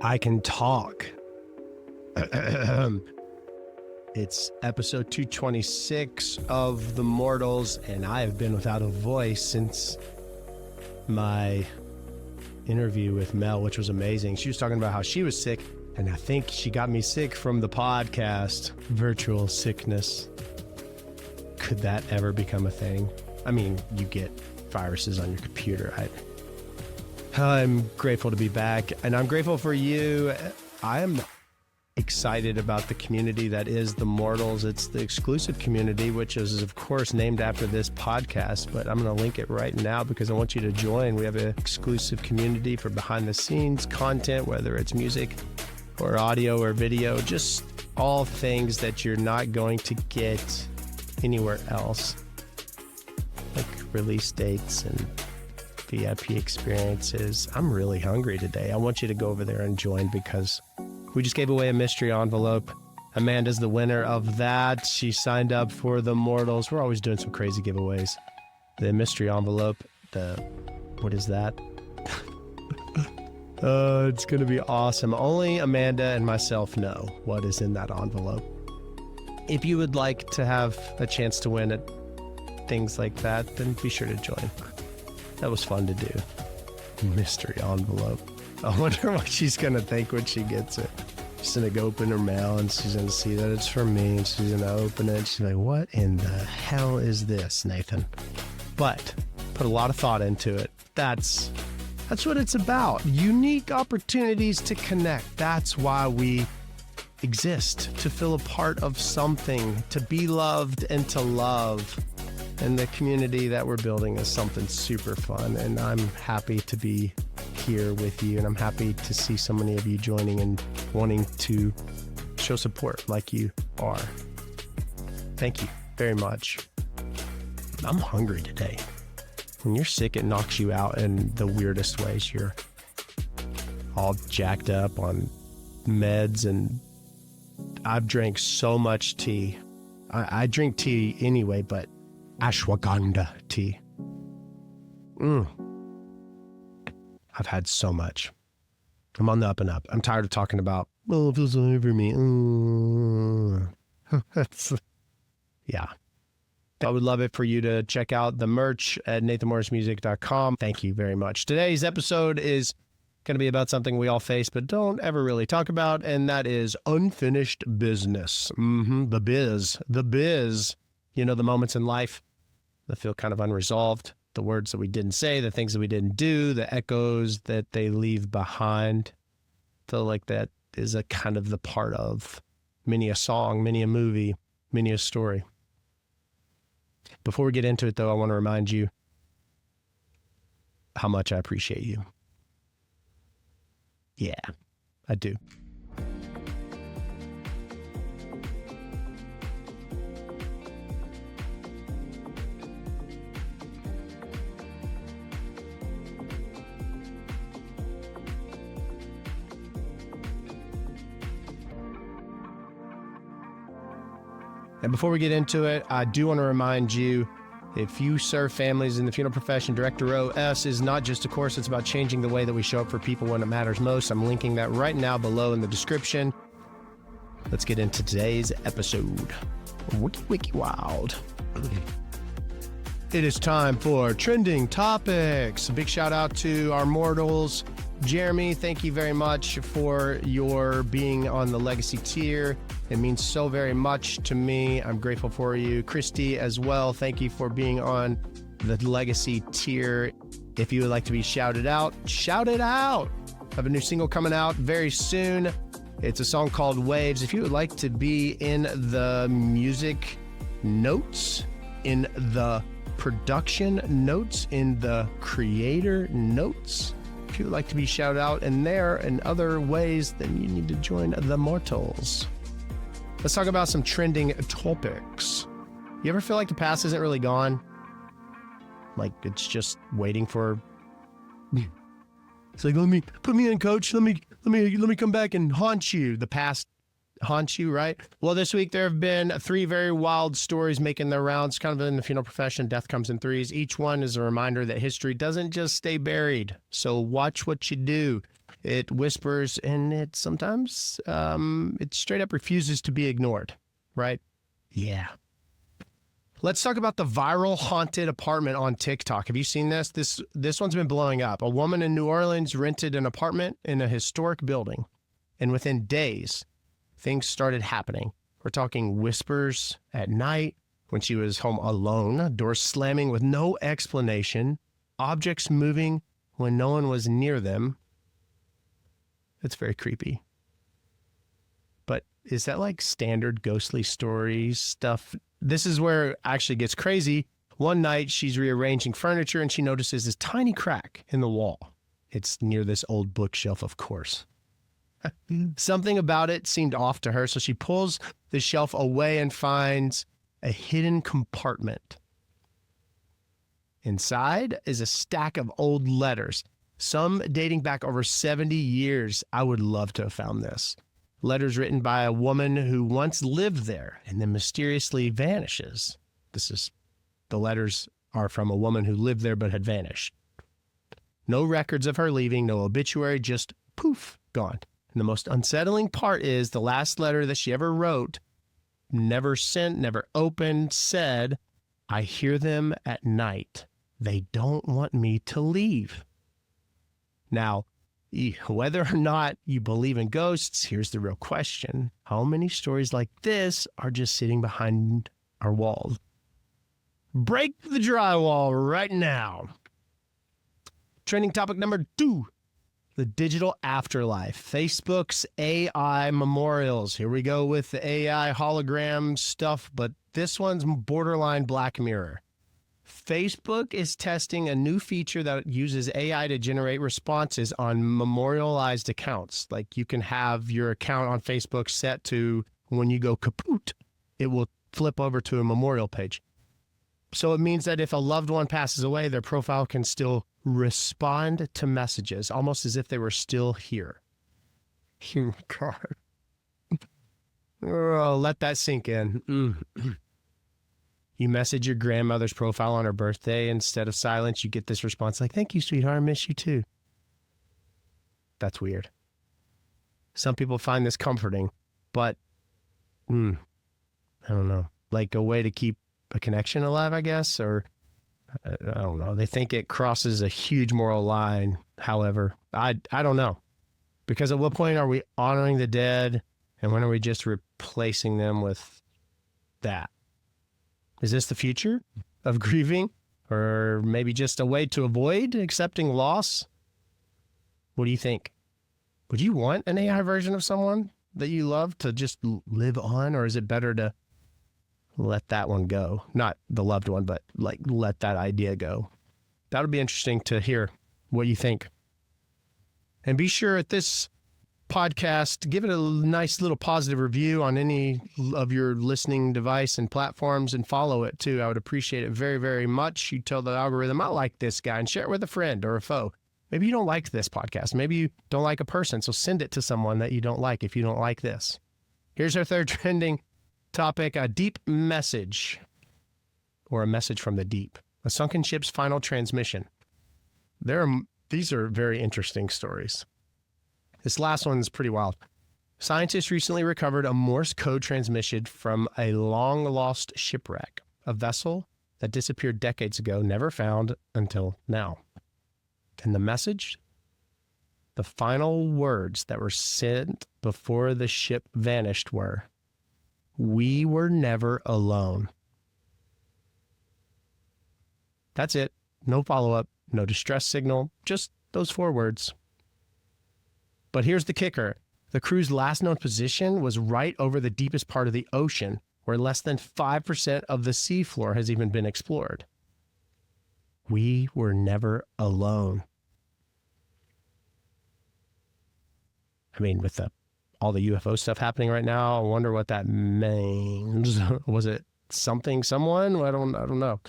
I can talk. It's episode 226 of The Mortals, and I have been without a voice since my interview with Mel, which was amazing. She was talking about how she was sick, and I think she got me sick from the podcast. Virtual sickness. Could that ever become a thing? I mean, you get viruses on your computer. I'm grateful to be back, and I'm grateful for you. I am excited about the community that is The Mortals. It's the exclusive community, which is, of course, named after this podcast, but I'm going to link it right now because I want you to join. We have an exclusive community for behind-the-scenes content, whether it's music or audio or video, just all things that you're not going to get anywhere else, like release dates and VIP experiences. I'm really hungry today. I want you to go over there and join because we just gave away a mystery envelope. Amanda's the winner of that. She signed up for The Mortals. We're always doing some crazy giveaways. The mystery envelope, what is that? It's going to be awesome. Only Amanda and myself know what is in that envelope. If you would like to have a chance to win at things like that, then be sure to join. That was fun to do. Mystery envelope. I wonder what she's going to think when she gets it. She's going to go open her mail and she's going to see that it's for me, and she's going to open it. She's like, what in the hell is this, Nathan? But put a lot of thought into it. That's what it's about. Unique opportunities to connect. That's why we exist, to feel a part of something, to be loved and to love. And the community that we're building is something super fun, and I'm happy to be here with you, and I'm happy to see so many of you joining and wanting to show support like you are. Thank you very much. I'm hungry today. When you're sick, it knocks you out in the weirdest ways. You're all jacked up on meds, and I've drank so much tea. I drink tea anyway, but ashwagandha tea. I've had so much. I'm on the up and up. I'm tired of talking about, oh, it feels all over me. Yeah. I would love it for you to check out the merch at nathanmorrismusic.com. Thank you very much. Today's episode is going to be about something we all face but don't ever really talk about, and that is unfinished business. The biz. You know, the moments in life that feel kind of unresolved, the words that we didn't say, the things that we didn't do, the echoes that they leave behind. Feel like that is a kind of the part of many a song, many a movie, many a story. Before we get into it, though, I want to remind you how much I appreciate you. Yeah, I do. And before we get into it, I do want to remind you, if you serve families in the funeral profession, Director OS is not just a course, it's about changing the way that we show up for people when it matters most. I'm linking that right now below in the description. Let's get into today's episode. Wiki wild. It is time for Trending Topics. A big shout out to our mortals. Jeremy, thank you very much for your being on the legacy tier. It means so very much to me. I'm grateful for you. Christy as well, thank you for being on the legacy tier. If you would like to be shouted out, shout it out. I have a new single coming out very soon. It's a song called Waves. If you would like to be in the music notes, in the production notes, in the creator notes, if you would like to be shouted out in there and other ways, then you need to join The Mortals. Let's talk about some trending topics. You ever feel like the past isn't really gone? Like it's just waiting for... It's like, put me in, coach. Let me come back and haunt you. The past haunts you, right? Well, this week there have been 3 very wild stories making their rounds, kind of in the funeral profession. Death comes in threes. Each one is a reminder that history doesn't just stay buried. So watch what you do. It whispers, and it sometimes it straight up refuses to be ignored, right? Yeah. Let's talk about the viral haunted apartment on TikTok. Have you seen this? This one's been blowing up. A woman in New Orleans rented an apartment in a historic building, and within days, things started happening. We're talking whispers at night when she was home alone, doors slamming with no explanation, objects moving when no one was near them. It's very creepy. But is that like standard ghostly stories stuff? This is where it actually gets crazy. One night she's rearranging furniture and she notices this tiny crack in the wall. It's near this old bookshelf, of course. Something about it seemed off to her, so she pulls the shelf away and finds a hidden compartment. Inside is a stack of old letters, some dating back over 70 years. I would love to have found this. Letters written by a woman who once lived there and then mysteriously vanishes. The letters are from a woman who lived there but had vanished. No records of her leaving, no obituary, just poof, gone. And the most unsettling part is the last letter that she ever wrote, never sent, never opened, said, "I hear them at night. They don't want me to leave." Now, whether or not you believe in ghosts, here's the real question. How many stories like this are just sitting behind our walls? Break the drywall right now. Trending topic number 2, the digital afterlife. Facebook's AI memorials. Here we go with the AI hologram stuff, but this one's borderline Black Mirror. Facebook is testing a new feature that uses AI to generate responses on memorialized accounts. Like you can have your account on Facebook set to when you go kaput, it will flip over to a memorial page. So it means that if a loved one passes away, their profile can still respond to messages, almost as if they were still here. God. Oh, let that sink in. You message your grandmother's profile on her birthday. Instead of silence, you get this response like, "Thank you, sweetheart. I miss you too." That's weird. Some people find this comforting, but I don't know. Like a way to keep a connection alive, I guess, or I don't know. They think it crosses a huge moral line. However, I don't know. Because at what point are we honoring the dead, and when are we just replacing them with that? Is this the future of grieving, or maybe just a way to avoid accepting loss? What do you think? Would you want an AI version of someone that you love to just live on, or is it better to let that one go? Not the loved one, but like let that idea go. That would be interesting to hear what you think. And be sure at this podcast, give it a nice little positive review on any of your listening device and platforms, and follow it too. I would appreciate it very, very much. You tell the algorithm, "I like this guy," and share it with a friend or a foe. Maybe you don't like this podcast. Maybe you don't like a person, so send it to someone that you don't like if you don't like this. Here's our third trending topic, a deep message, or a message from the deep. A sunken ship's final transmission. These are very interesting stories. This last one is pretty wild. Scientists recently recovered a Morse code transmission from a long-lost shipwreck, a vessel that disappeared decades ago, never found until now. And the message? The final words that were sent before the ship vanished were, "We were never alone." That's it. No follow-up, no distress signal, just those 4 words. But here's the kicker. The crew's last known position was right over the deepest part of the ocean, where less than 5% of the seafloor has even been explored. We were never alone. I mean, with all the UFO stuff happening right now, I wonder what that means. Was it something, someone? I don't know.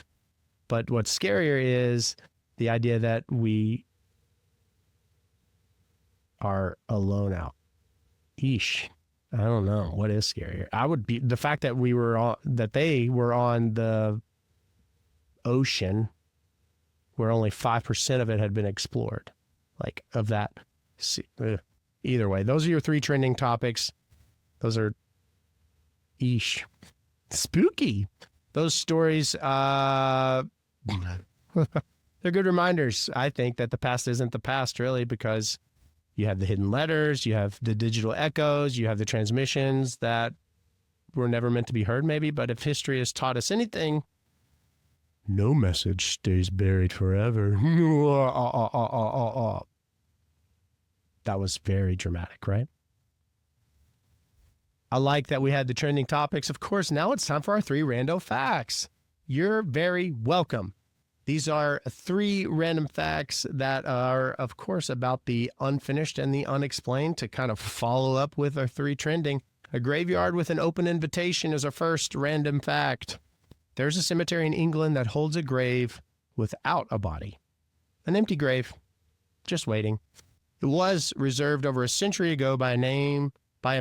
But what's scarier is the idea that we are alone out. Eesh. I don't know. What is scarier? I would be the fact that they were on the ocean where only 5% of it had been explored. Like of that Either way, those are your 3 trending topics. Those are spooky. Those stories, they're good reminders, I think, that the past isn't the past, really, because you have the hidden letters, you have the digital echoes, you have the transmissions that were never meant to be heard, maybe. But if history has taught us anything, no message stays buried forever. That was very dramatic, right? I like that we had the trending topics. Of course, now it's time for our 3 rando facts. You're very welcome. These are 3 random facts that are, of course, about the unfinished and the unexplained to kind of follow up with our 3 trending. A graveyard with an open invitation is our first random fact. There's a cemetery in England that holds a grave without a body. An empty grave, just waiting. It was reserved over a century ago by a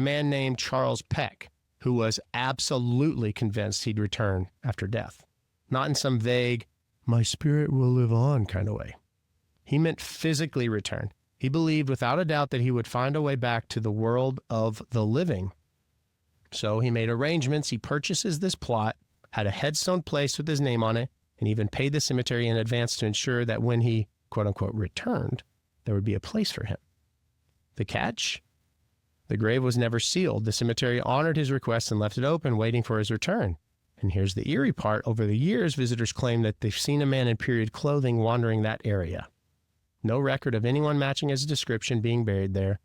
man named Charles Peck, who was absolutely convinced he'd return after death. Not in some vague, my spirit will live on kind of way. He meant physically return. He believed without a doubt that he would find a way back to the world of the living. So he made arrangements. He purchases this plot, had a headstone placed with his name on it, and even paid the cemetery in advance to ensure that when he, quote unquote, returned, there would be a place for him. The catch? The grave was never sealed. The cemetery honored his request and left it open, waiting for his return. And here's the eerie part. Over the years, visitors claim that they've seen a man in period clothing wandering that area. No record of anyone matching his description being buried there.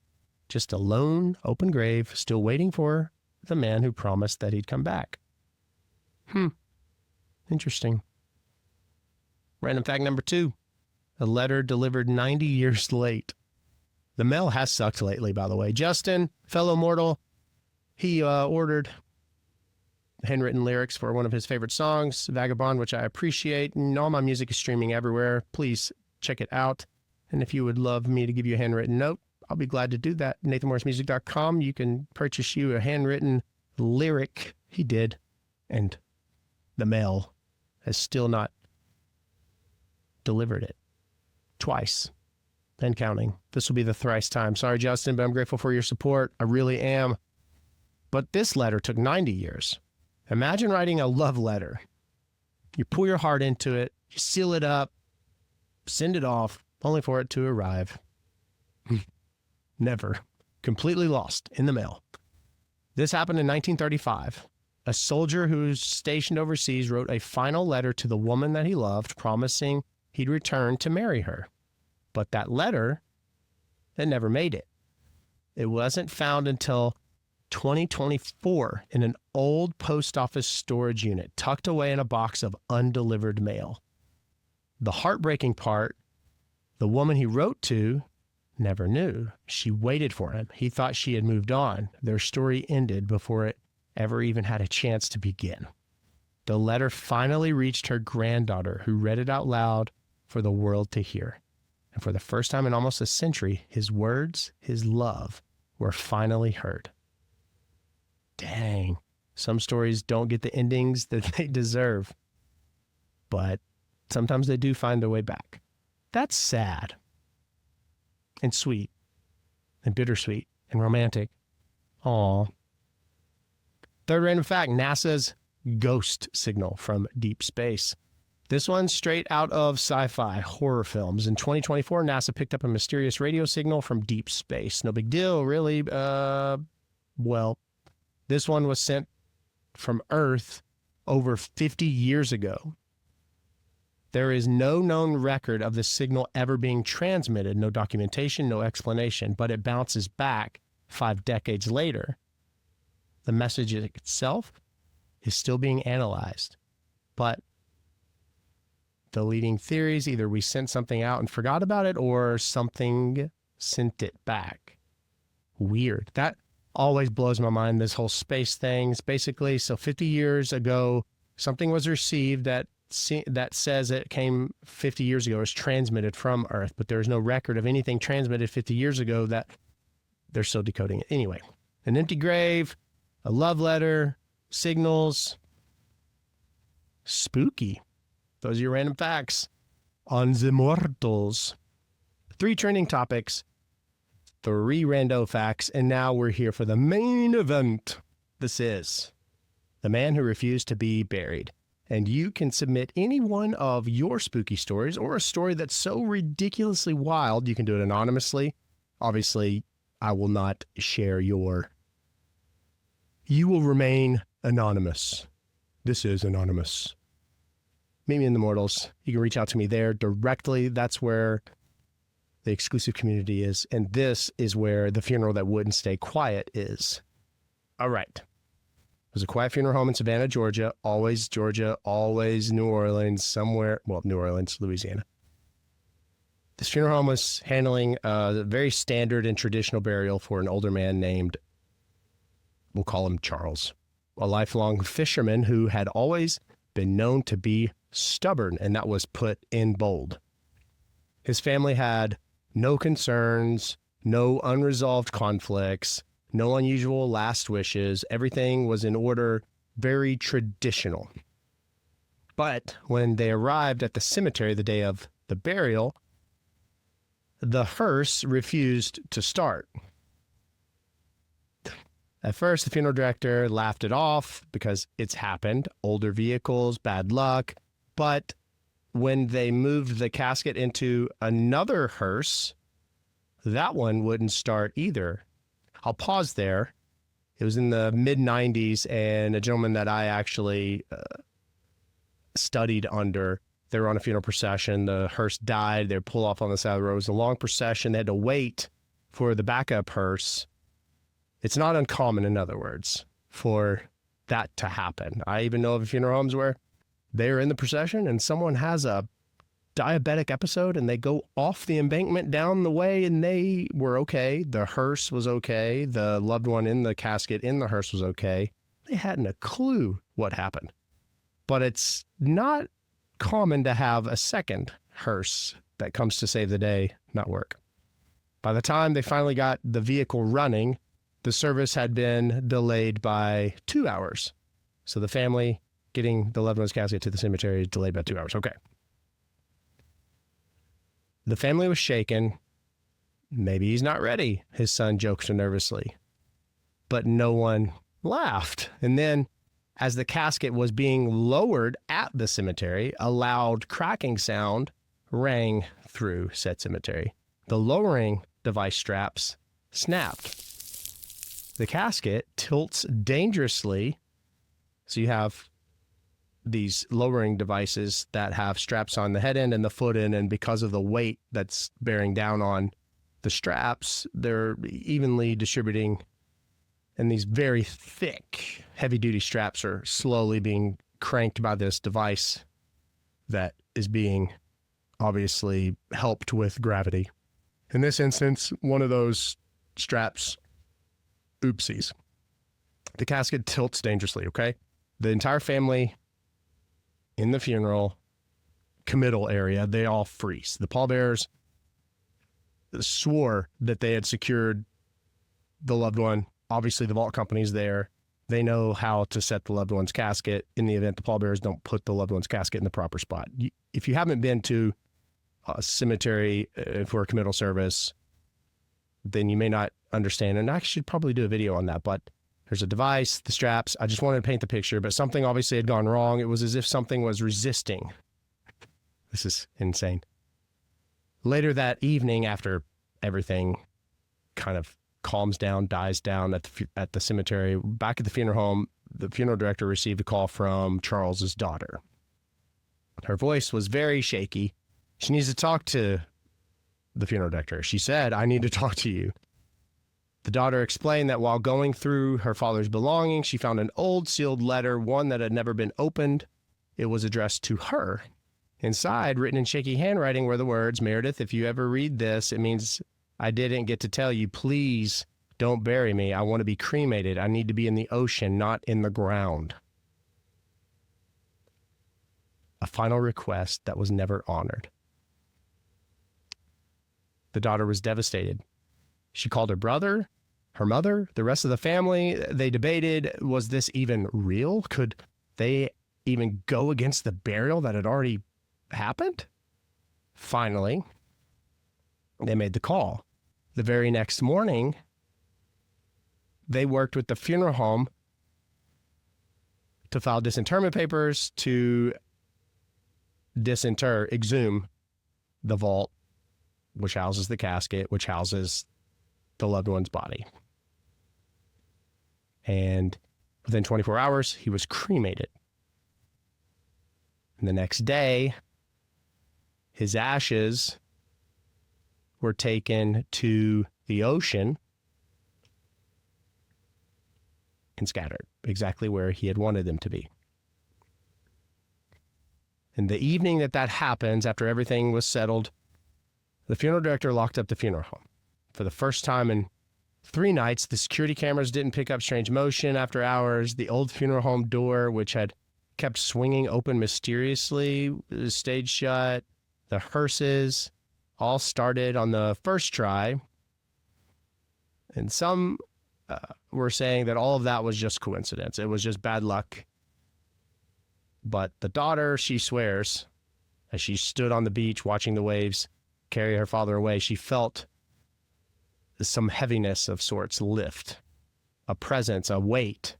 Just a lone, open grave, still waiting for the man who promised that he'd come back. Interesting. Random fact number 2. A letter delivered 90 years late. The mail has sucked lately, by the way. Justin, fellow mortal, he ordered handwritten lyrics for one of his favorite songs, Vagabond, which I appreciate. And all my music is streaming everywhere. Please check it out. And if you would love me to give you a handwritten note, I'll be glad to do that. NathanMorrisMusic.com. You can purchase you a handwritten lyric. He did. And the mail has still not delivered it. Twice. And counting. This will be the thrice time. Sorry, Justin, but I'm grateful for your support. I really am. But this letter took 90 years. Imagine writing a love letter. You pour your heart into it, you seal it up, send it off, only for it to arrive. Never. Completely lost in the mail. This happened in 1935. A soldier who's stationed overseas wrote a final letter to the woman that he loved, promising he'd return to marry her. But that letter, it never made it. It wasn't found until 2024 in an old post office storage unit, tucked away in a box of undelivered mail. The heartbreaking part, the woman he wrote to never knew. She waited for him. He thought she had moved on. Their story ended before it ever even had a chance to begin. The letter finally reached her granddaughter, who read it out loud for the world to hear. And for the first time in almost a century, his words, his love, were finally heard. Dang, some stories don't get the endings that they deserve, but sometimes they do find their way back. That's sad and sweet and bittersweet and romantic. Aw. Third random fact, NASA's ghost signal from deep space. This one's straight out of sci-fi horror films. In 2024, NASA picked up a mysterious radio signal from deep space. No big deal, really. Well, this one was sent from Earth over 50 years ago. There is no known record of the signal ever being transmitted, no documentation, no explanation, but it bounces back 5 decades later. The message itself is still being analyzed, but the leading theories, either we sent something out and forgot about it, or something sent it back. Weird. That always blows my mind, this whole space thing. Basically, so 50 years ago, something was received that says it came 50 years ago, was transmitted from Earth, but there's no record of anything transmitted 50 years ago that they're still decoding it. Anyway, an empty grave, a love letter, signals. Spooky. Those are your random facts on the mortals. 3 trending topics. 3 rando facts, and now we're here for the main event. This is The Man Who Refused to Be Buried. And you can submit any one of your spooky stories or a story that's so ridiculously wild, you can do it anonymously. Obviously, I will not share your... You will remain anonymous. This is anonymous. Meet me in the Mortals. You can reach out to me there directly. That's where the exclusive community is. And this is where the funeral that wouldn't stay quiet is. All right. It was a quiet funeral home in Savannah, Georgia, always New Orleans, somewhere, well, New Orleans, Louisiana. This funeral home was handling a very standard and traditional burial for an older man named, we'll call him Charles, a lifelong fisherman who had always been known to be stubborn, and that was put in bold. His family had no concerns, no unresolved conflicts, no unusual last wishes. Everything was in order, very traditional. But when they arrived at the cemetery the day of the burial, the hearse refused to start. At first, the funeral director laughed it off because it's happened. Older vehicles, bad luck. But when they moved the casket into another hearse, that one wouldn't start either. I'll pause there. It was in the mid-90s, and a gentleman that I actually studied under, they were on a funeral procession. The hearse died. They were pulled off on the side of the road. It was a long procession. They had to wait for the backup hearse. It's not uncommon, in other words, for that to happen. I even know of funeral homes where they're in the procession and someone has a diabetic episode and they go off the embankment down the way and they were okay. The hearse was okay. The loved one in the casket in the hearse was okay. They hadn't a clue what happened. But it's not common to have a second hearse that comes to save the day not work. By the time they finally got the vehicle running, the service had been delayed by 2 hours. So the family getting the loved one's casket to the cemetery is delayed by 2 hours. Okay. The family was shaken. Maybe he's not ready, his son joked nervously. But no one laughed. And then, as the casket was being lowered at the cemetery, a loud cracking sound rang through said cemetery. The lowering device straps snapped. The casket tilts dangerously. So you have these lowering devices that have straps on the head end and the foot end, and because of the weight that's bearing down on the straps, they're evenly distributing, and these very thick, heavy-duty straps are slowly being cranked by this device that is being obviously helped with gravity. In this instance, one of those straps, oopsies. The casket tilts dangerously, okay? The entire family in the funeral committal area, they all freeze. The pallbearers swore that they had secured the loved one. Obviously, the vault company's there. They know how to set the loved one's casket in the event the pallbearers don't put the loved one's casket in the proper spot. If you haven't been to a cemetery for a committal service, then you may not understand. And I should probably do a video on that, but there's a device, the straps. I just wanted to paint the picture, but something obviously had gone wrong. It was as if something was resisting. This is insane. Later that evening, after everything kind of calms down, dies down at the cemetery, back at the funeral home, the funeral director received a call from Charles's daughter. Her voice was very shaky. She needs to talk to the funeral director. She said, "I need to talk to you." The daughter explained that while going through her father's belongings, she found an old sealed letter, one that had never been opened. It was addressed to her. Inside, written in shaky handwriting, were the words, "Meredith, if you ever read this, it means I didn't get to tell you. Please don't bury me. I want to be cremated. I need to be in the ocean, not in the ground." A final request that was never honored. The daughter was devastated. She called her brother, her mother, the rest of the family. They debated, was this even real? Could they even go against the burial that had already happened? Finally, they made the call. The very next morning, they worked with the funeral home to file disinterment papers to exhume the vault, which houses the casket, which houses the loved one's body. And within 24 hours, he was cremated. And the next day, his ashes were taken to the ocean and scattered exactly where he had wanted them to be. And the evening that happens, after everything was settled, the funeral director locked up the funeral home. For the first time in 3 nights, the security cameras didn't pick up strange motion after hours. The old funeral home door, which had kept swinging open mysteriously, stayed shut. The hearses all started on the first try. And some were saying that all of that was just coincidence. It was just bad luck. But the daughter, she swears, as she stood on the beach watching the waves carry her father away, she felt some heaviness of sorts lift, a presence, a weight.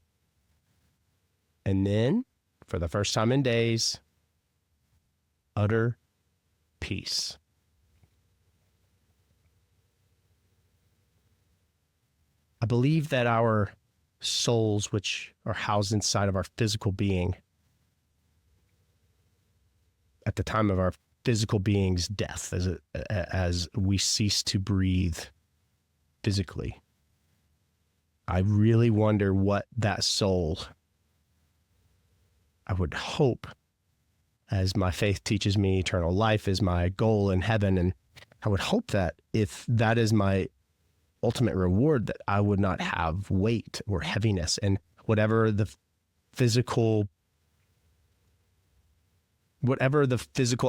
And then, for the first time in days, utter peace. I believe that our souls, which are housed inside of our physical being, at the time of our physical being's death, as we cease to breathe physically, I really wonder what that soul, I would hope, as my faith teaches me, eternal life is my goal in heaven, and I would hope that if that is my ultimate reward, that I would not have weight or heaviness, and whatever the physical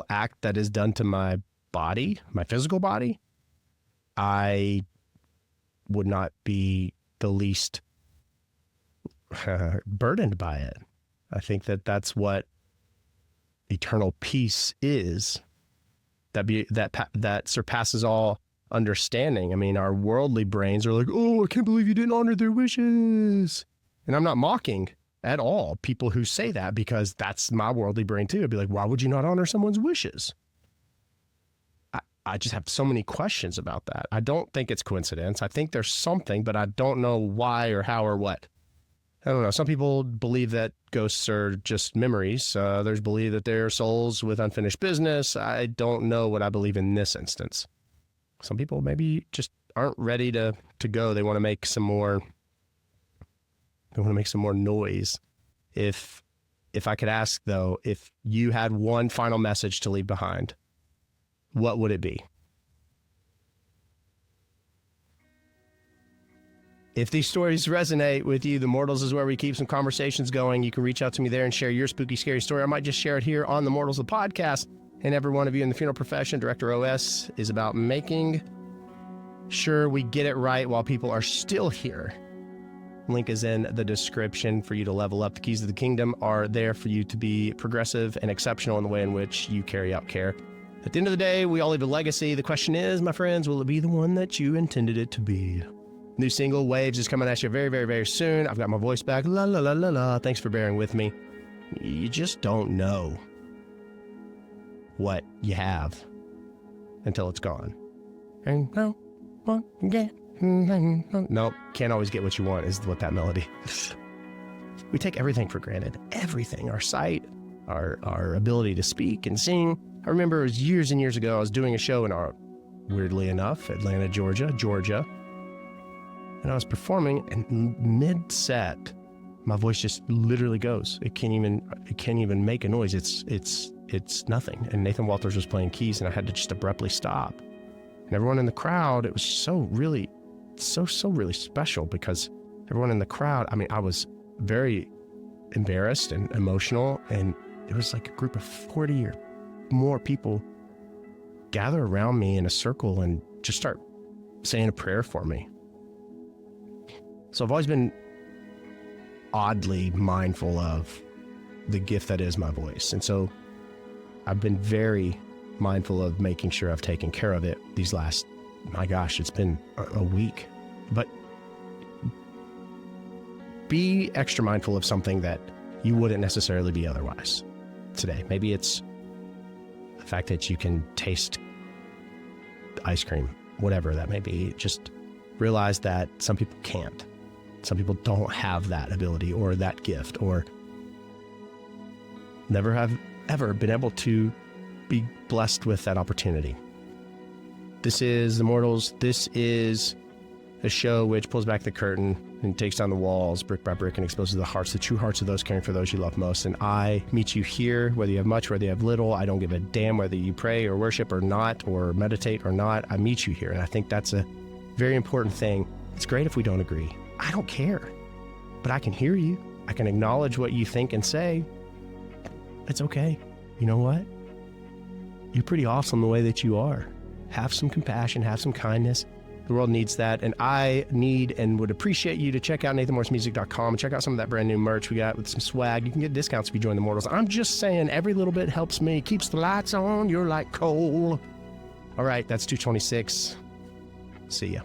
act that is done to my body, my physical body, I would not be the least burdened by it. I think that that's what eternal peace is, that surpasses all understanding. I mean, our worldly brains are like, oh, I can't believe you didn't honor their wishes. And I'm not mocking at all people who say that, because that's my worldly brain too. I'd be like, why would you not honor someone's wishes? I just have so many questions about that. I don't think it's coincidence. I think there's something, but I don't know why or how or what. I don't know. Some people believe that ghosts are just memories. Others believe that they're souls with unfinished business. I don't know what I believe in this instance. Some people maybe just aren't ready to go. They want to make some more. They want to make some more noise. If I could ask, though, if you had one final message to leave behind, what would it be? If these stories resonate with you, The Mortals is where we keep some conversations going. You can reach out to me there and share your spooky, scary story. I might just share it here on The Mortals, the podcast. And every one of you in the funeral profession, Director OS, is about making sure we get it right while people are still here. Link is in the description for you to level up. The keys to the kingdom are there for you to be progressive and exceptional in the way in which you carry out care. At the end of the day, we all leave a legacy. The question is, my friends, will it be the one that you intended it to be? New single, Waves, is coming at you very, very, very soon. I've got my voice back. La, la, la, la, la. Thanks for bearing with me. You just don't know what you have until it's gone. And no one can get. Nope, can't always get what you want is what that melody is. We take everything for granted. Everything. Our sight, our ability to speak and sing. I remember it was years and years ago, I was doing a show in weirdly enough, Atlanta, Georgia. And I was performing, and mid-set, my voice just literally goes. It can't even make a noise. It's nothing. And Nathan Walters was playing keys, and I had to just abruptly stop. And everyone in the crowd, it was so really special, because everyone in the crowd, I mean, I was very embarrassed and emotional, and it was like a group of 40 or more people gather around me in a circle and just start saying a prayer for me. So I've always been oddly mindful of the gift that is my voice. And so I've been very mindful of making sure I've taken care of it these last my gosh, it's been a week. But be extra mindful of something that you wouldn't necessarily be otherwise today. Maybe it's the fact that you can taste ice cream, whatever that may be. Just realize that some people can't. Some people don't have that ability or that gift, or never have ever been able to be blessed with that opportunity. This is Immortals. This is a show which pulls back the curtain and takes down the walls brick by brick and exposes the hearts, the true hearts of those caring for those you love most. And I meet you here, whether you have much, whether you have little. I don't give a damn whether you pray or worship or not, or meditate or not. I meet you here. And I think that's a very important thing. It's great if we don't agree. I don't care. But I can hear you. I can acknowledge what you think and say. It's okay. You know what? You're pretty awesome the way that you are. Have some compassion, have some kindness. The world needs that, and I need and would appreciate you to check out nathanmorrismusic.com and check out some of that brand new merch we got with some swag. You can get discounts if you join the Immortals. I'm just saying, every little bit helps me. Keeps the lights on. You're like coal. All right, that's 226. See ya.